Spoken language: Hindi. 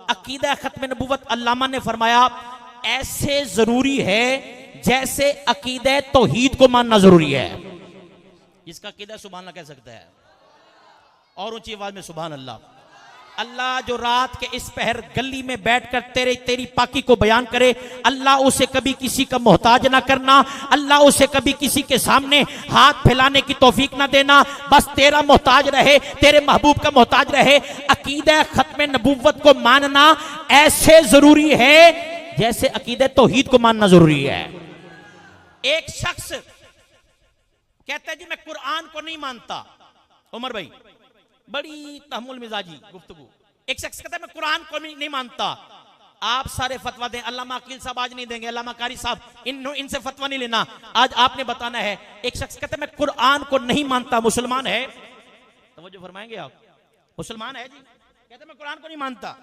अकीदा खत्म नबूवत अल्लामा ने फरमाया ऐसे जरूरी है जैसे अकीदा तौहीद को मानना जरूरी है। इसका अकीदा सुभान अल्लाह कह सकता है और ऊंची आवाज में सुभान अल्लाह। अल्लाह जो रात के इस पहर गली में बैठकर तेरी पाकी को बयान करे, अल्लाह उसे कभी किसी का मोहताज ना करना, अल्लाह उसे कभी किसी के सामने हाथ फैलाने की तौफीक ना देना, बस तेरा मोहताज रहे, तेरे महबूब का मोहताज रहे। अकीदा खत्म नबूवत को मानना ऐसे जरूरी है जैसे अकीदा तौहीद को मानना जरूरी है। एक शख्स कहता है जी मैं कुरान को नहीं मानता, उमर भाई बड़ी तहमुल मिजाजी गुफ्तगू। एक शख्स कहता है मैं कुरान को नहीं मानता, आप सारे फतवा दें, अल्लामा अकील साहब आज नहीं देंगे, अल्लामा कारी साहब इनसे फतवा नहीं लेना, आज आपने बताना है। एक शख्स कहता है मैं कुरान को नहीं मानता, मुसलमान है, तवज्जो फरमाएंगे आप, मुसलमान है जी, कहता है मैं कुरान को नहीं मानता,